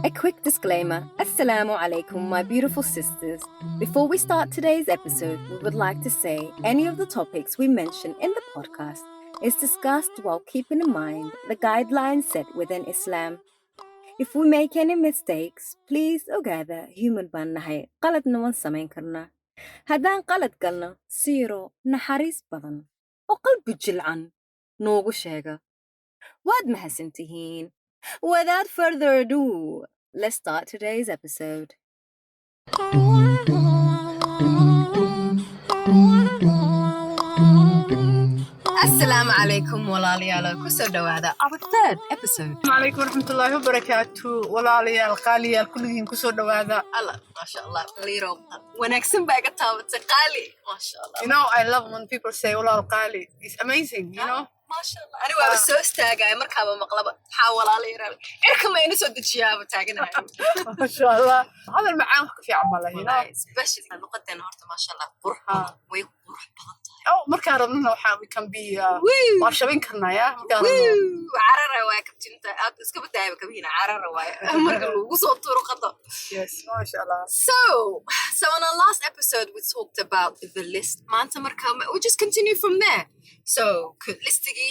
A quick disclaimer. Assalamu alaikum, my beautiful sisters. Before we start today's episode, we would like to say any of the topics we mention in the podcast is discussed while keeping in mind the guidelines set within Islam. If we make any mistakes, please ogaada human baan nahay qaladna waan samayn karnaa. Haddaan qalad galno, siiro naxariis badan oo qalbi jilcan noogu sheega. Waad mahadsantihiin. Without further ado, let's start today's episode. Assalamu alaikum walaalayaal kusoo dhawaada our third episode. Alaikum warahmatullahi wabarakatuh walaalayaal qaaliyaal kulligiin kusoo dhawaada. Allah, masha Allah, liro wanaagsan baa ka taabatay qaali, masha Allah. You know, I love when people say walaal qaali. It's amazing, you know. Masha Allah. Ani waa soo istaagay markaaba maqlaba waxa walaalayaal irkama ina soo dajiyaaba taaganahay. Masha Allah. Hadal macaan wax ka fiican ma lahayn. Especially luqadeena horta masha Allah qurux badan way qurux badan tahay. Oh, markaan rabnana waxa we can be waa shabin karnaa ya. Carara waa kabtinta aad iska badaayba kabina carara waa marka lagu soo tuuro qado. Yes, masha Allah. So on our last episode we talked about the list. Maanta marka we just continue from there. So listigi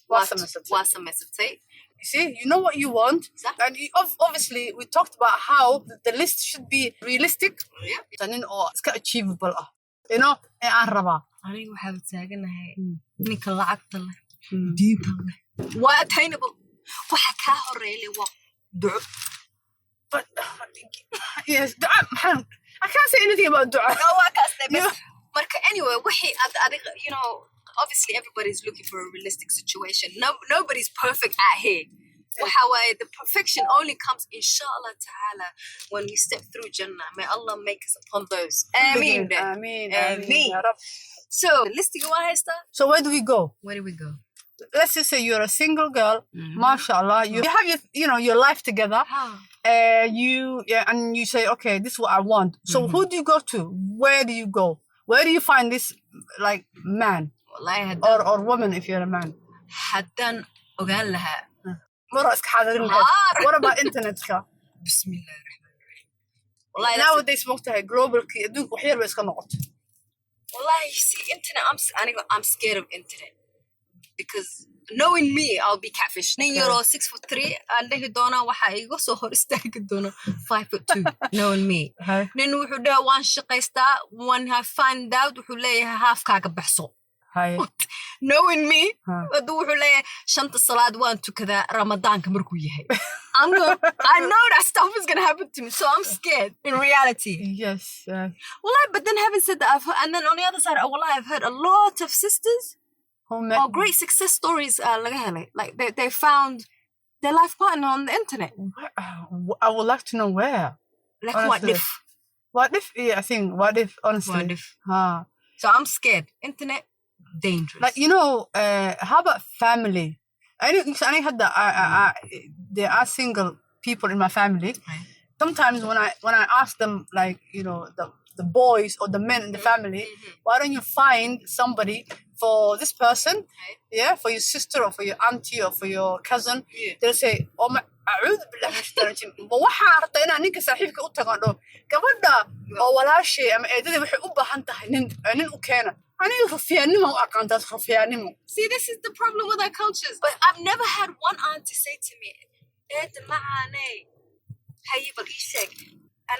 waa samaysatay. You see, you know what you want. Exactly. And obviously we talked about how the list should be realistic. Yeah. Tanin oo iska achievable ah. You know, aan rabaa. Aniga waxaan taaganahay ninka lacagta leh diinta leh waa attainable waxa ka horeeyay waa duco. But yes, duco maxaan I can't say anything about duco. Waa kaastay marka anyway wixii adiga you know obviously everybody's looking for a realistic situation. Nobody's perfect out here. Wahawa, the perfection only comes inshallah ta'ala when we step through Jannah. May Allah make us upon those. Ameen. Ameen. So, listing so where do we go? Where do we go? Let's just say you're a single girl, mashallah. You have your life together. And you say, okay, this is what I want. So who do you go to? Where do you go? Where do you find this like man or woman if you're a man? Haddan ogaan lahaa. What about internet? Bismillahirrahmanirrahim. Nowadays mogtahay globalki adduunka wax yar bay iska noqotay. Wallahi, see, internet, I'm scared of internet. Because knowing me, I'll be catfish. Nin yaro 6'3", and then dona waxa igu soo hor istaagi doona 5'2", knowing me. Nin wuxuu dhahay waan shaqaystaa, when I find out wuxuu leeyahay halfkaaga baxso. Knowing me, wuxuu leeyahay shanta salaad waan tukadaa ramadaanka markuu yahay. I know that stuff is going to happen to me, so I'm scared in reality. Yes. Well, but then having said that, and then on the other side, I've heard a lot of sisters or great success stories. Like they found their life partner on the internet. I would like to know where. Like honestly. What if? Yeah, I think what if honestly. What if? So I'm scared. Internet dangerous. Like how about family? I had there are single people in my family. Right. Sometimes when I ask them, like, the boys or the men in the family, why don't you find somebody for this person, for your sister or for your auntie or for your cousin? They'll say, oh my, أعوذ بالله من الشيطان الرجيم. waxa arta inaan ninka saaxiibka u tagaan gabadha oo walaashay ama eedada waxay u baahan tahay nin u keena. See, this is the problem with our cultures. But I've never had one auntie say to me, and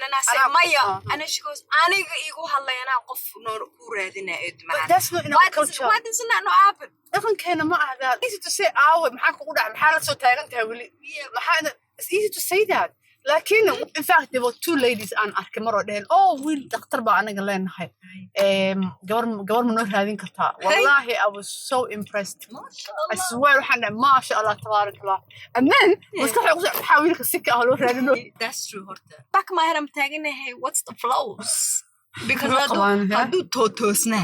then I say, Maya. And then she goes, but that's not in our culture. Why doesn't that not happen? Easy to say, it's easy to say that. لكن in fact there were two ladies aan arkay mar oo dhaheen wiil dhakhtar baa anaga leenahay gabar ma noo raadin kartaa. Wallahi, I was so impressed. I swear waxaan dhahay masha Allah tabaarak Allah. And then maskaxda waxaa wiilka si ka ah loo raadino. That's true horta. Back my head I'm tagging what's the flows? Because I do totosna.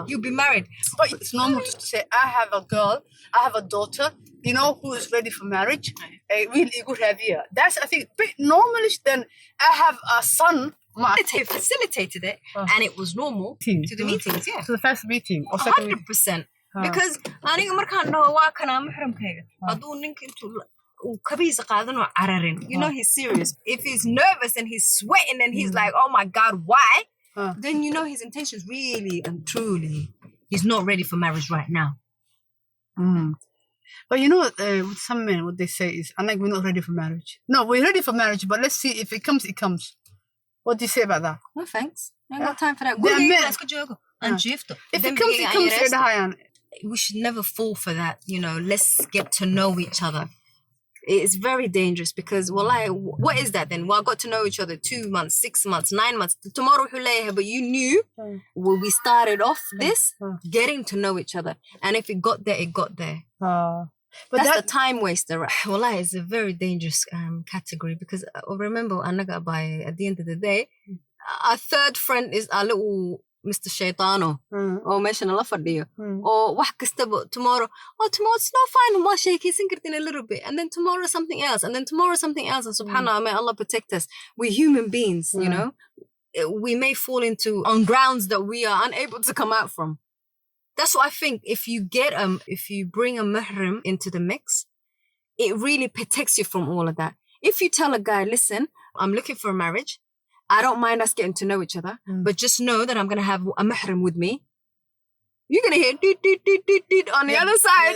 You be married. But it's normal just to say I have a girl, I have a daughter, who is ready for marriage. That's I think a bit normalish. Then I have a son. They facilitated it and it was normal to the meetings, to the first meeting or second 100%. Because aniga markaan dhaho waa kana maxramkayga haduu ninka intuu kabiisa qaadanoo cararin. You know he's serious. If he's nervous and he's sweating and he's like, oh my God, why? Then you know his intentions really and truly, he's not ready for marriage right now. But you know, with some men, what they say is, I'm like, we're not ready for marriage. No, we're ready for marriage, but let's see if it comes, it comes. What do you say about that? No thanks. I ain't got time for that. If it comes, it comes. We should never fall for that. You know, let's get to know each other. It's very dangerous because, wallahi, what is that then? Well, I got to know each other 2 months, 6 months, 9 months. Tomorrow, but you knew when we started off this, getting to know each other. And if it got there, it got there. But that's the time waster. Wallahi, it's a very dangerous category because remember, at the end of the day, our third friend is our little Mr. Shaitano. Or mention a lot for you. Or tomorrow. Oh, tomorrow it's not fine. We'll shake in a little bit. And then tomorrow something else. And then tomorrow something else. And subhanAllah, may Allah protect us. We're human beings, you know. We may fall into on grounds that we are unable to come out from. That's what I think. If you bring a mahram into the mix, it really protects you from all of that. If you tell a guy, listen, I'm looking for a marriage. I don't mind us getting to know each other, but just know that I'm going to have a mahram with me. You're going to hear deet on the other side.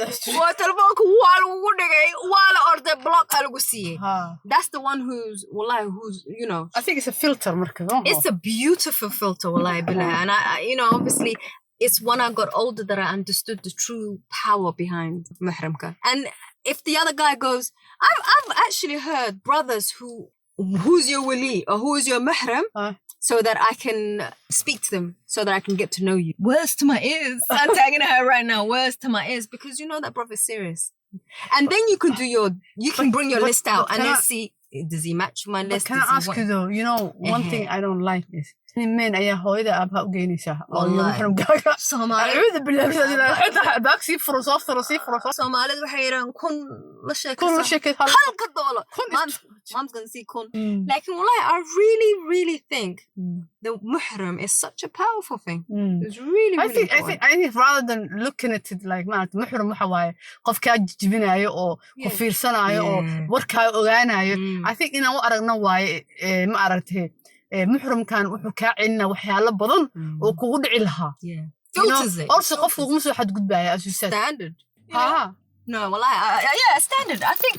That's the one who's, you know. I think it's a filter. It's a beautiful filter, wallahi billah. And I, you know, obviously, it's when I got older that I understood the true power behind mahramka. And if the other guy goes, I've actually heard brothers who's your wali or who is your mahram so that I can speak to them, so that I can get to know you. Words to my ears. I'm tagging her right now. Words to my ears, because you know that brother's serious. And then you can bring your list out and then see, does he match my list? Can I ask you though, you know, one thing I don't like is men ayaa hooyada aabha u geynaysaa oo mahramkaaga Somali acuudu billahi xitaa baag sii furo Soomaalida waxay yiraahdaan kun la sheekaysa halka doolo mom's gonna see kun. Like, wallahi, I really think the muhram is such a powerful thing. It's really I think rather than looking at it like muhram waxa waaye qofkaa jibinayo oo ku fiirsanayo oo warkaa ogaanayo. I think inaan u aragno waaye ma aragtay muhramkan wuxuu kaa celinaa waxyaalo badan oo kugu dhici lahaa. Also qofku kuma soo xadgudbaya, as you said. Standard. No, standard. I think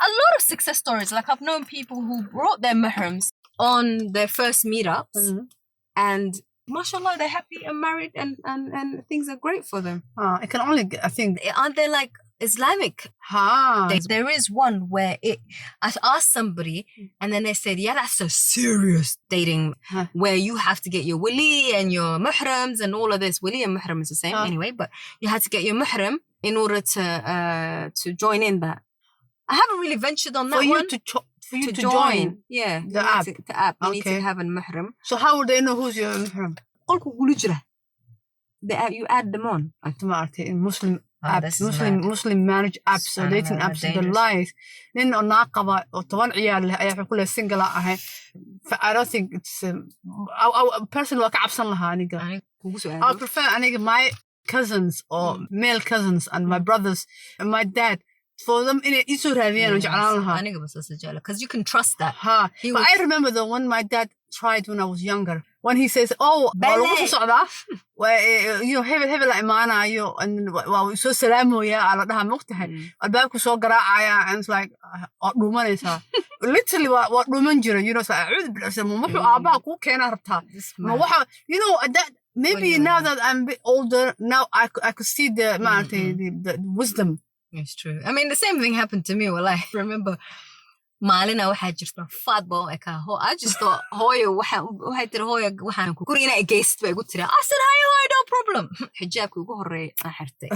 a lot of success stories, like I've known people who brought their mahrams on their first meetups and mashallah, they're happy and married and things are great for them. I can only, I think. Aren't they like Islamic? There is one where I asked somebody and then they said, yeah, that's a serious dating where you have to get your wali and your muhrams and all of this. Wali and muhram is the same anyway, but you had to get your muhram in order to join in that. I haven't really ventured on that one. For you to join. Yeah. The app. The app. You need to have a muhram. So how would they know who's your muhram? The app, you add them on. In Muslim apps, Muslim marriage apps, so dating apps, the lies. Then on naqaba or toban ciyaal leh ayaa ku leeyahay single ahay. I don't think it's personally waa ka cabsan lahaa aniga. I prefer aniga my cousins or male cousins and my brothers and my dad, for them inay isu raadiyaan oo jeclaan lahaa. Aniga bas sajala, because you can trust that. But I remember the one my dad tried when I was younger. When he says, oh, lagu soo socdaa, you know, hebel la imaanayo, and waa soo salaamoya ala dhaha moqtahay, albaabku soo garaacaya, and it's like dhuumanaysaa. Literally waa dhuuman jira, you know, acuudu billahi wuxuu aabaha kuu keenaa rabtaa. You know, that maybe now that I'm a bit older, now I could see the wisdom. It's true. I mean, the same thing happened to me. Well, I remember maalina waxaa jirta faad baa ekaa I just thought hooyo waxay tiri hooyo waxaan ku guriga inay geyst bay igu tiri. I said, hey, hooyo, no problem. Xijaabka ugu horeeya aan xirtay.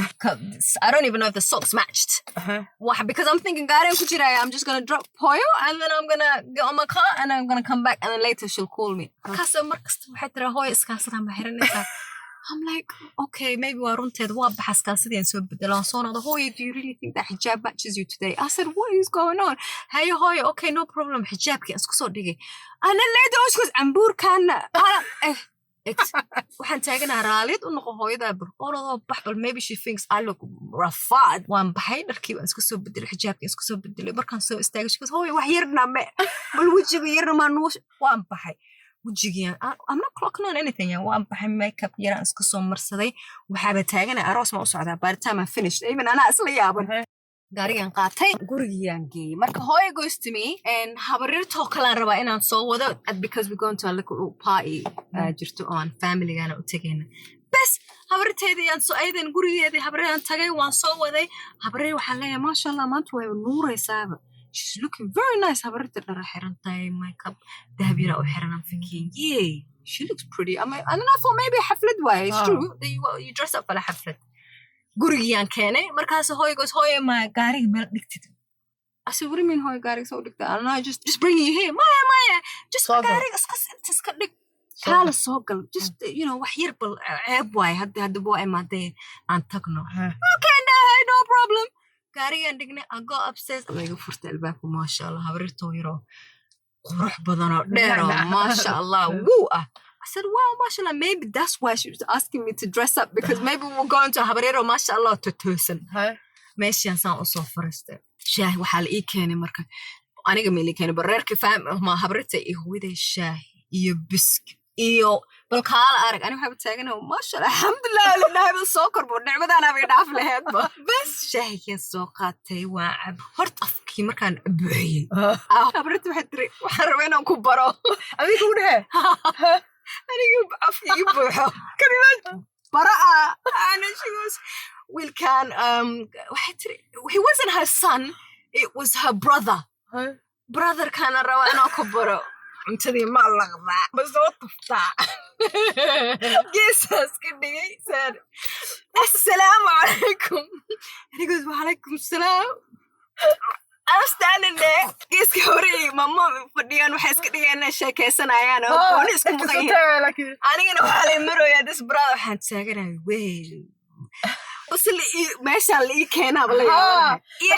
I don't even know if the socks matched. Because I'm thinking gaareen ku jiraya, I'm just going to drop hooyo and then I'm going to get on my car and I'm going to come back and then later she'll call me. Kaasoo markasta waxay tiri hooyo iskaasadaan baa xiranaysaa. I'm like, okay, maybe waa runteed waa baxaskaa sideen soo bedelaan soo noqdo. Hooyo, do you really think that hijab matches you today? I said, what is going on? Hey, hooyo, okay, no problem. Hijabki aan isku soo dhigay. And then later on she goes, ambuurkan waxaan taaganaa raalid u noqo hooyadaa bal orodoo bax bal maybe she thinks I look rafaad waan baxay dharkii baan iska soo bedelay xijaabkii iska soo bedelay markaan soo istaagay she goes hooyo wax yarna me bal wejiga yarna maa nuush waan baxay wejigii I'm not clocking on anything waan baxay makeup yaraan iska soo marsaday waxaaba taaganaa aroos ma u socdaa by the time I finished even anaa isla yaaban gaarigan qaatay gurigiyaan geeyey marka hooyo goes to me and habarirtoo kalaan rabaa inaan soo wado because we're going to a little party jirto oon familygana u tegayna bes habarirteediyaan soo aydan gurigeedii habariraan tagay waan soo waday habarir waxaan leeyahay maasha allah maanta way nuuraysaaba she's looking very nice habarirta dhara xiran tahay makeup dahab yara u xiran aan thinking yay she looks pretty and then I thought maybe xaflad waaye it's true that you dress up for a xaflad gurigiyaan keenay markaas hooyo goes hooyo ma gaariga meel dhigtid I said what do you mean hooyo gaariga soo dhigta and I just bring you here maya just gaariga iska dhig kaala soo gal just wax yar bal ceeb waay hadda boo imaadee aan tagno okay no problem gaarigaan dhignay I go upstairs laga furtay albaabka maasha allah habarirtoo yaroo qurux badanoo dheeroo maasha allah wuu ah I said, wow, mashallah, maybe that's why she was asking me to dress up because maybe we'll go into a habarero, mashallah, to tuusan. Meeshaan saan u soo fariistay. Shaahi waxaa la ii keenay marka. Aniga ma ii keenay bareerkii ma habarita ii hooyaday shaahi iyo bisk iyo bal kaala arag aniga waxaa taaganaa mashallah alxamdulillah ilaahay soo korbo nicmadana bay dhaaf lahaydba. Bas shaahigan soo qaatay waa cab. Horta afkii markaan buuxiyay. Habarita waxay tiri waxaan rabaa inaan ku baro. adiga u dhahe aniga afkii buuxo kalimaad baraa ana she goes wiilkan waxay tiri he wasn't her son it was her brother kana rabaa inaan ku baro cuntadii ma laqdaa ma soo tuftaa geesaas ka dhigay saar assalaamu calaykum and he goes wa calaykum salaam I'm standing there geeska hore mama fadhiyaan waxay iska dhigayaan sheekeysanayaan oo qoon isku maqayaan anigana waxaa la marooyaa this brother waxaan taaganahay wey وصل ما شاء الله كان أبلا يا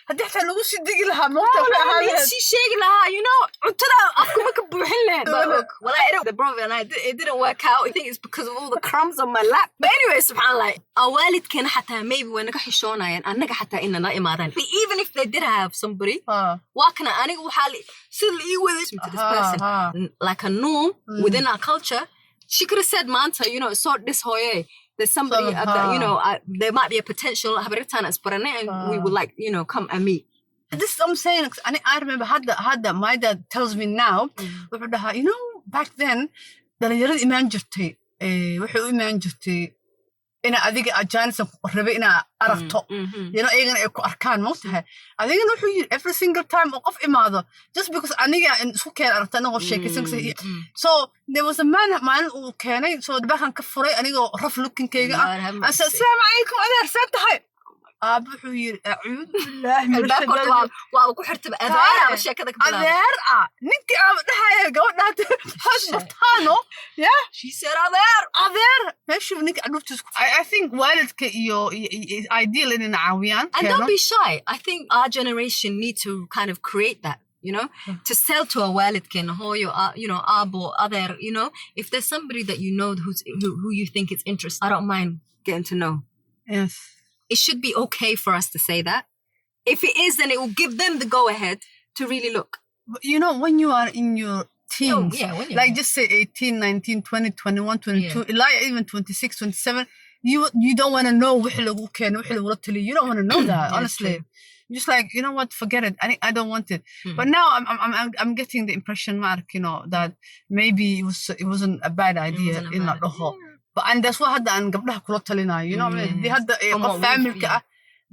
هدي حتى لو شي دقي لها موتة شي شيء لها you know ترى أفكو ما كبوحين لها ولا the brother and it didn't work out I think it's because of all the crumbs on my lap but anyway سبحان الله أوالد كان حتى maybe وأنا كحشونا يعني أنا حتى إننا إمارين even if they did have somebody وكنا أنا وحالي still with this person like a norm within our culture she could have said Manta you know sort this whole there's somebody that, there might be a potential and we would like, come and meet. This is what I'm saying. I remember had my dad tells me now, back then, dhalinyarada imaan jirtay, waxay u imaan jirtay ina adiga ajaanisa rabe ina aragto iyagana ay ku arkaan ma tahay adigana wuxuu yiri every single time oo qof imaado just because aniga isku keen aragta anagoo sheekaysan so there was a man uu keenay so dabahan ka furay anigoo raf lookinkayga assalaamu calaykum adeer saan tahay wuxuu yiri acuud billahi waa ku xirtay adeer sheekada ka bilaabay adeer ninkii aan dhahay gabadhaad hoosbataano she said adeer meeshu ninka adubtus I think waalidka iyo ideal in caawiyaan and don't be shy I think our generation need to kind of create that to sell to a walidkin hooyo abo other if there's somebody that who you think is interested I don't mind getting to know yes it should be okay for us to say that. If it is, then it will give them the go-ahead to really look. But when you are in your teens, like just say 18, 19, 20, 21, 22, like even 26, 27, you don't want to know you don't want to know that, honestly. You're just like, you know what, forget it. I don't want it. But now I'm getting the impression, Mark, that maybe it wasn't a bad idea in the whole. And that's what hadda aan gabdhaha kula talinayo they hadda qof family ka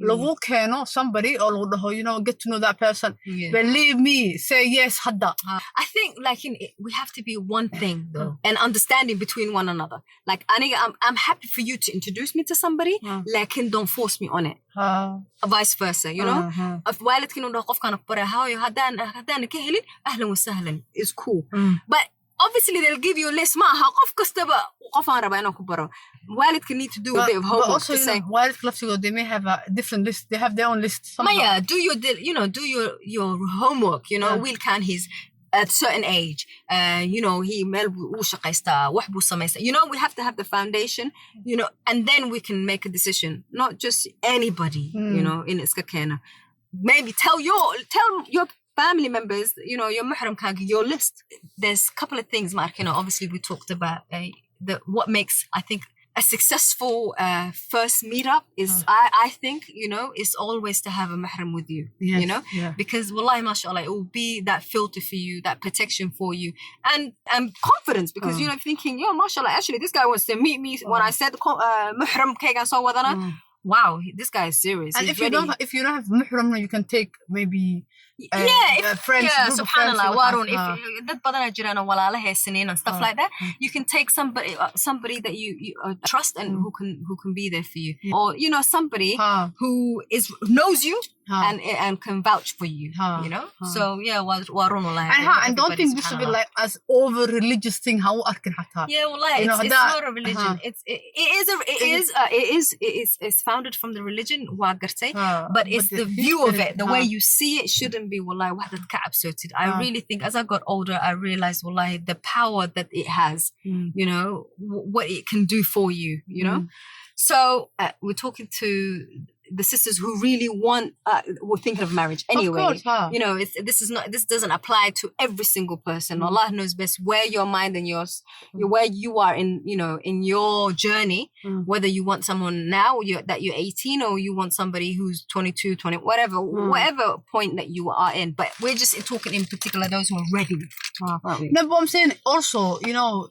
lagu keeno somebody or lagu dhaho get to know that person believe me say yes hadda I think like we have to be one thing though and understanding between one another like I'm happy for you to introduce me to somebody like don't force me on it vice versa if waalidkin uu dhaho qofkan aqbara haayo hadaan ka helin ahlan wa sahlan is cool but obviously they'll give you a list maaha qof kastaba qof aan rabaa inaan ku baro waalidka need to do a bit of homework but also waalidka laftigood they may have a different list they have their own list Maya do your do your homework wiilkan he's at a certain age. You know, he mel wuu shaqaystaa, wax buu samaystaa. You know, we have to have the foundation, you know, and then we can make a decision. Not just anybody, you know, in iska keena. Maybe tell your family members, you know, your mahram kaaga, your list. There's a couple of things, Mark, you know, obviously we talked about what makes, I think, a successful first meetup is, I think, you know, is always to have a mahram with you, you know, because wallahi, mashallah, it will be that filter for you, that protection for you, and confidence, because, you know, thinking, yo, mashallah, actually, this guy wants to meet me. When I said mahram kega so wadana, wow, this guy is serious. And if you don't have mahram, you can take maybe friends, subhanallah, warun, if dad badana jiraan oo walaalaha haysanin and stuff like that, you can take somebody that you trust and who can be there for you, or, you know, somebody who knows you and can vouch for you, you know. So yeah, warun wallahi. And don't think this should be like as over religious thing. How arkin hatta. Yeah, wallahi, it's not a religion. It's founded from the religion, but it's the view of it, the way you see it shouldn't be wallahi wahdad ka absurd. I really think as I got older, I realized wallahi the power that it has, you know, what it can do for you, you know. So we're talking to the sisters who really were thinking of marriage anyway. Of course, you know, this doesn't apply to every single person. Allah knows best where your mind and yours, where you are in, you know, in your journey, whether you want someone now that you're 18 or you want somebody who's 22, 20, whatever point that you are in. But we're just talking in particular those who are ready. No, but I'm saying also, you know,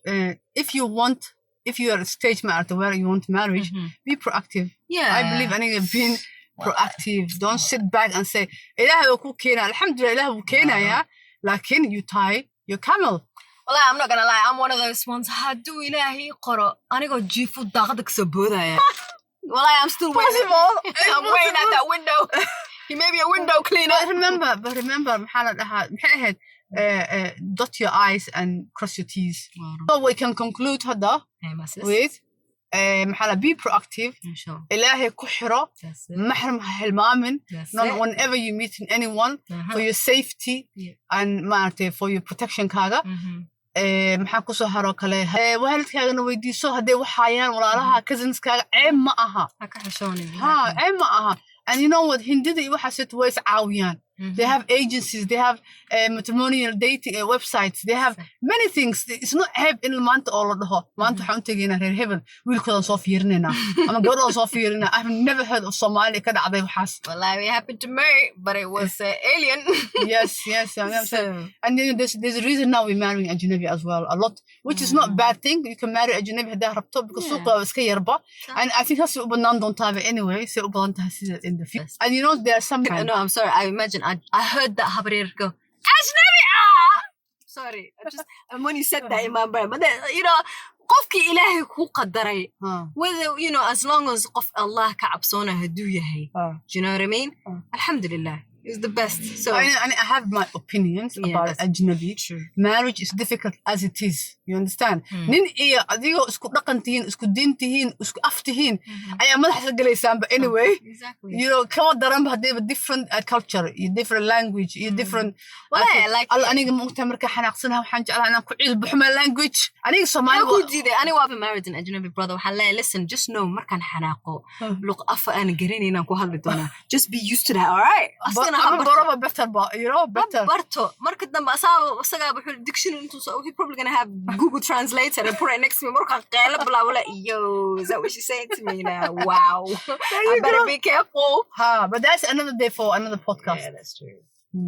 if you are a stage matter where you want marriage, be proactive. Yeah. I believe in being proactive. Don't sit back and say, Ilahi wa ku keena. Alhamdulillah, Ilahi wa keena, yeah. Lakin you tie your camel. Well, I'm not gonna lie, I'm one of those ones. Hadu ilahi qoro. Anigo jifu daqdak sabudaya. Well, I'm still waiting. I'm waiting at that window. He may be a window cleaner. But remember, dot your I's and cross your T's. So we can conclude هذا with be proactive. إلهي كحرة محرم هالمامن. Whenever you meet anyone for your safety and for your protection كاغا. maxaa ku soo haro kale waalidkaagana weydiiso hadday waxayaan walaalaha cousins kaaga ceeb ma aha ceeb ma aha. And you know what, hindida iyo waxaas way is caawiyaan. They have agencies, they have matrimonial dating websites, they have many things. It's not ceeb in maanta oo la dhaho maanta waxaan u tegaynaa reer hebel wiilkoodan soo fiirinaynaa ama gabadhoodan soo fiirinaa. I've never heard of Somali ka dhacday waxaas. Well, we happened to marry, but it was alien. yes. And then there's a reason now we're marrying Ajnabi as well, a lot, which is not a bad thing. You can marry Ajnabi haddaa rabto because suuqa waa iska yarba. And I think that's u banaan doontaa anyway, say u badan tahay sida in the future. And you know there are some no, I'm sorry, I imagine I heard that Habrir go Ajnabi sorry, and when you said that in my brain, but then, you know, qofki ilaahay ku qadaray, whether, you know, as long as qof Allah ka cabsoona haduu yahay, do you know what I mean? Alhamdulillah, it's the best. So I have my opinions about Ajnabi. Marriage is difficult as it is. You understand? Nin iyo adigo isku dhaqan tihiin, isku diin tihiin, isku af tihiin ayaa madaxa galaysaan. But anyway, you know, kama daran hadday different culture, different language, different. Like aniga maogtaa marka xanaaqsanahay waxaan jeclahay inaan ku ciil baxo my language. Aniga Somali ku diiday aniga waa married an Ajnabi brother. Waxaan leeyahay, listen, just know markaan xanaaqo luq afa aan garanay inaan ku hadli doonaa. Just be used to that, all right? I'm better, but you know, better. Barto, marka dambe asaga wuxuu dictionary intuu soo, he's probably gonna have Google Translator and put it next to me. Marka qeela blah blah. Yo, is that what she's saying to me now? Wow. I better be careful. But that's another day for another podcast. Yeah, that's true.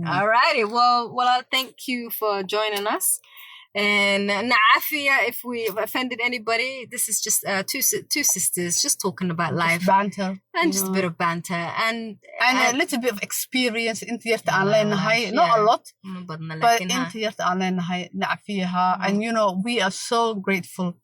All righty. Well, I thank you for joining us. And Naafia, if we've offended anybody, this is just two sisters just talking about life, banter, and just a bit of banter and a little bit of experience. Not a lot, but Naafia, and you know, we are so grateful.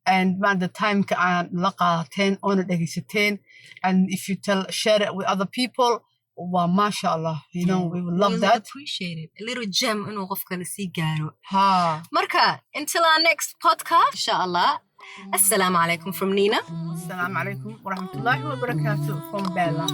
And man, the time can laqateen on the and if you share it with other people. Wow, mashallah, you know, we would love that. Appreciate it. A little gem inuu qofka la sii gaaro. Marka, until our next podcast, inshallah. Assalamu alaikum from Nina. Assalamu alaikum wa rahmatullahi wa barakatuh from Bella.